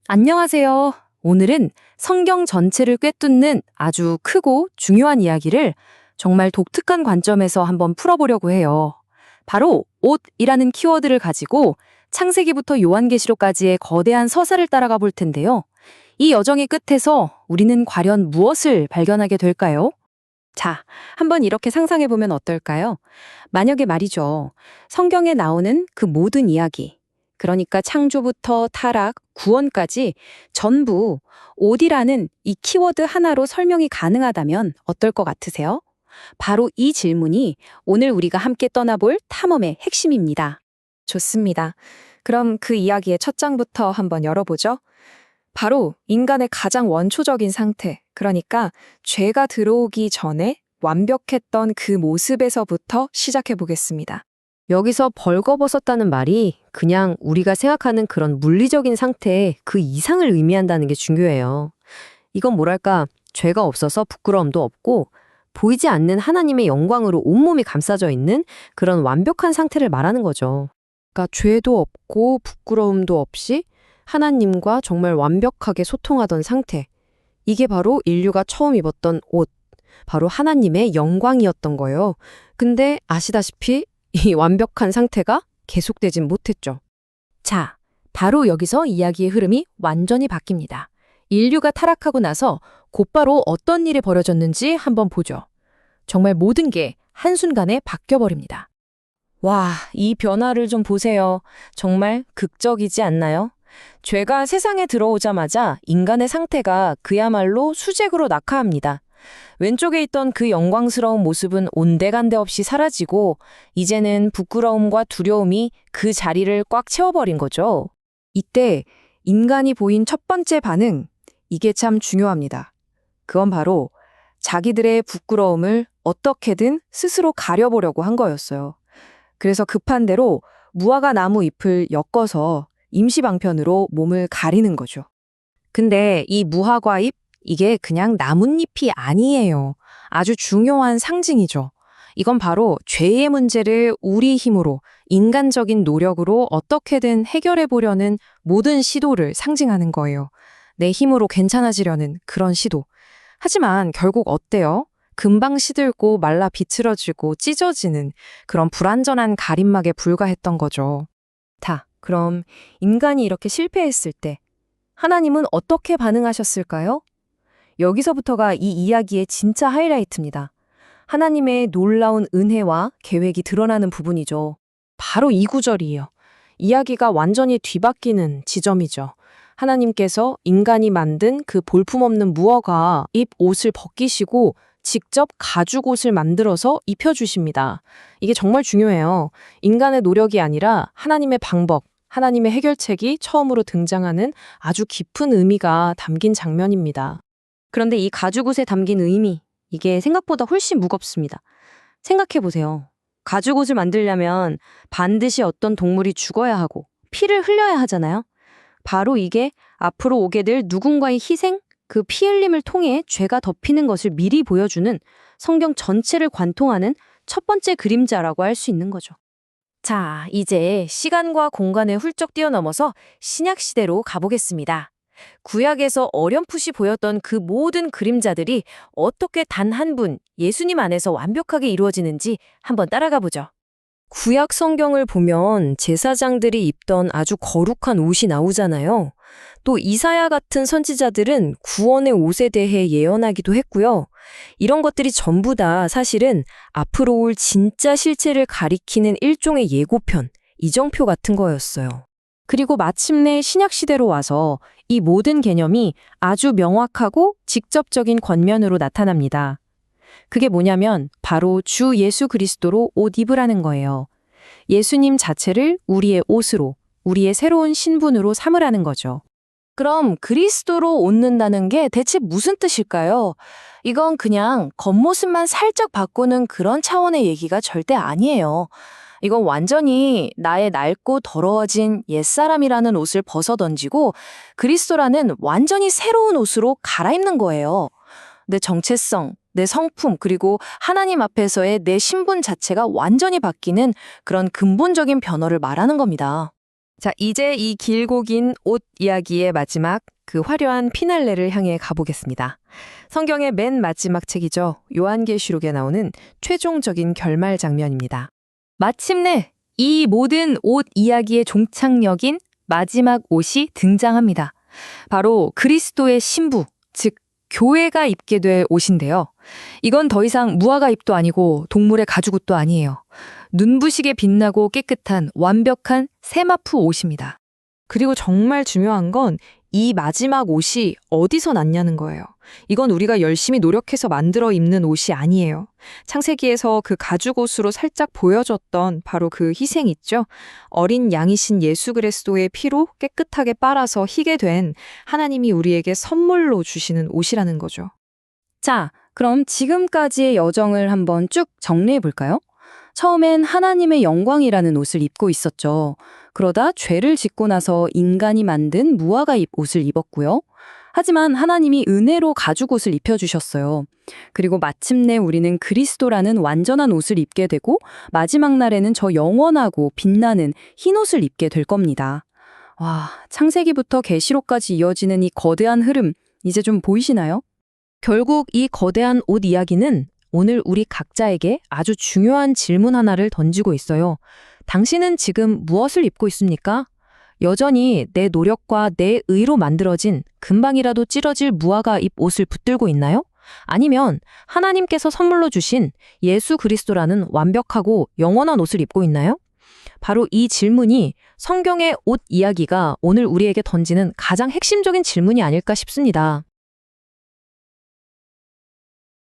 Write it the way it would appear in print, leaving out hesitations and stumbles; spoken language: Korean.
안녕하세요. 오늘은 성경 전체를 꿰뚫는 아주 크고 중요한 이야기를 정말 독특한 관점에서 한번 풀어보려고 해요. 바로 옷이라는 키워드를 가지고 창세기부터 요한계시록까지의 거대한 서사를 따라가 볼 텐데요. 이 여정의 끝에서 우리는 과연 무엇을 발견하게 될까요? 자, 한번 이렇게 상상해 보면 어떨까요? 만약에 말이죠. 성경에 나오는 그 모든 이야기, 그러니까 창조부터 타락, 구원까지 전부 옷이라는 이 키워드 하나로 설명이 가능하다면 어떨 것 같으세요? 바로 이 질문이 오늘 우리가 함께 떠나볼 탐험의 핵심입니다. 좋습니다. 그럼 그 이야기의 첫 장부터 한번 열어보죠. 바로 인간의 가장 원초적인 상태, 그러니까 죄가 들어오기 전에 완벽했던 그 모습에서부터 시작해 보겠습니다. 여기서 벌거벗었다는 말이 그냥 우리가 생각하는 그런 물리적인 상태의 그 이상을 의미한다는 게 중요해요. 이건 뭐랄까, 죄가 없어서 부끄러움도 없고 보이지 않는 하나님의 영광으로 온몸이 감싸져 있는 그런 완벽한 상태를 말하는 거죠. 그러니까 죄도 없고 부끄러움도 없이 하나님과 정말 완벽하게 소통하던 상태. 이게 바로 인류가 처음 입었던 옷, 바로 하나님의 영광이었던 거예요. 근데 아시다시피 이 완벽한 상태가 계속되진 못했죠. 자, 바로 여기서 이야기의 흐름이 완전히 바뀝니다. 인류가 타락하고 나서 곧바로 어떤 일이 벌어졌는지 한번 보죠. 정말 모든 게 한순간에 바뀌어버립니다. 와, 이 변화를 좀 보세요. 정말 극적이지 않나요? 죄가 세상에 들어오자마자 인간의 상태가 그야말로 수직으로 낙하합니다. 왼쪽에 있던 그 영광스러운 모습은 온데간데 없이 사라지고 이제는 부끄러움과 두려움이 그 자리를 꽉 채워버린 거죠. 이때 인간이 보인 첫 번째 반응, 이게 참 중요합니다. 그건 바로 자기들의 부끄러움을 어떻게든 스스로 가려보려고 한 거였어요. 그래서 급한 대로 무화과 나무 잎을 엮어서 임시방편으로 몸을 가리는 거죠. 근데 이 무화과 잎, 이게 그냥 나뭇잎이 아니에요. 아주 중요한 상징이죠. 이건 바로 죄의 문제를 우리 힘으로, 인간적인 노력으로 어떻게든 해결해 보려는 모든 시도를 상징하는 거예요. 내 힘으로 괜찮아지려는 그런 시도. 하지만 결국 어때요? 금방 시들고 말라 비틀어지고 찢어지는 그런 불완전한 가림막에 불과했던 거죠. 그럼 인간이 이렇게 실패했을 때 하나님은 어떻게 반응하셨을까요? 여기서부터가 이 이야기의 진짜 하이라이트입니다. 하나님의 놀라운 은혜와 계획이 드러나는 부분이죠. 바로 이 구절이에요. 이야기가 완전히 뒤바뀌는 지점이죠. 하나님께서 인간이 만든 그 볼품없는 무화과 잎 옷을 벗기시고 직접 가죽 옷을 만들어서 입혀주십니다. 이게 정말 중요해요. 인간의 노력이 아니라 하나님의 방법, 하나님의 해결책이 처음으로 등장하는 아주 깊은 의미가 담긴 장면입니다. 그런데 이 가죽옷에 담긴 의미, 이게 생각보다 훨씬 무겁습니다. 생각해보세요. 가죽옷을 만들려면 반드시 어떤 동물이 죽어야 하고 피를 흘려야 하잖아요. 바로 이게 앞으로 오게 될 누군가의 희생, 그 피 흘림을 통해 죄가 덮이는 것을 미리 보여주는 성경 전체를 관통하는 첫 번째 그림자라고 할 수 있는 거죠. 자, 이제 시간과 공간을 훌쩍 뛰어넘어서 신약 시대로 가보겠습니다. 구약에서 어렴풋이 보였던 그 모든 그림자들이 어떻게 단 한 분, 예수님 안에서 완벽하게 이루어지는지 한번 따라가 보죠. 구약 성경을 보면 제사장들이 입던 아주 거룩한 옷이 나오잖아요. 또 이사야 같은 선지자들은 구원의 옷에 대해 예언하기도 했고요. 이런 것들이 전부 다 사실은 앞으로 올 진짜 실체를 가리키는 일종의 예고편, 이정표 같은 거였어요. 그리고 마침내 신약시대로 와서 이 모든 개념이 아주 명확하고 직접적인 권면으로 나타납니다. 그게 뭐냐면 바로 주 예수 그리스도로 옷 입으라는 거예요. 예수님 자체를 우리의 옷으로, 우리의 새로운 신분으로 삼으라는 거죠. 그럼 그리스도로 옷는다는 게 대체 무슨 뜻일까요? 이건 그냥 겉모습만 살짝 바꾸는 그런 차원의 얘기가 절대 아니에요. 이건 완전히 나의 낡고 더러워진 옛사람이라는 옷을 벗어던지고 그리스도라는 완전히 새로운 옷으로 갈아입는 거예요. 내 정체성, 내 성품, 그리고 하나님 앞에서의 내 신분 자체가 완전히 바뀌는 그런 근본적인 변화를 말하는 겁니다. 자, 이제 이 길고 긴 옷 이야기의 마지막 그 화려한 피날레를 향해 가보겠습니다. 성경의 맨 마지막 책이죠. 요한계시록에 나오는 최종적인 결말 장면입니다. 마침내 이 모든 옷 이야기의 종착역인 마지막 옷이 등장합니다. 바로 그리스도의 신부, 즉 교회가 입게 될 옷인데요. 이건 더 이상 무화과 잎도 아니고 동물의 가죽옷도 아니에요. 눈부시게 빛나고 깨끗한 완벽한 세마프 옷입니다. 그리고 정말 중요한 건 이 마지막 옷이 어디서 났냐는 거예요. 이건 우리가 열심히 노력해서 만들어 입는 옷이 아니에요. 창세기에서 그 가죽옷으로 살짝 보여줬던 바로 그 희생 있죠? 어린 양이신 예수 그리스도의 피로 깨끗하게 빨아서 희게 된 하나님이 우리에게 선물로 주시는 옷이라는 거죠. 자, 그럼 지금까지의 여정을 한번 쭉 정리해 볼까요? 처음엔 하나님의 영광이라는 옷을 입고 있었죠. 그러다 죄를 짓고 나서 인간이 만든 무화과 잎 옷을 입었고요. 하지만 하나님이 은혜로 가죽옷을 입혀주셨어요. 그리고 마침내 우리는 그리스도라는 완전한 옷을 입게 되고 마지막 날에는 저 영원하고 빛나는 흰 옷을 입게 될 겁니다. 와, 창세기부터 계시록까지 이어지는 이 거대한 흐름, 이제 좀 보이시나요? 결국 이 거대한 옷 이야기는 오늘 우리 각자에게 아주 중요한 질문 하나를 던지고 있어요. 당신은 지금 무엇을 입고 있습니까? 여전히 내 노력과 내 의로 만들어진 금방이라도 찌러질 무화과 잎 옷을 붙들고 있나요? 아니면 하나님께서 선물로 주신 예수 그리스도라는 완벽하고 영원한 옷을 입고 있나요? 바로 이 질문이 성경의 옷 이야기가 오늘 우리에게 던지는 가장 핵심적인 질문이 아닐까 싶습니다.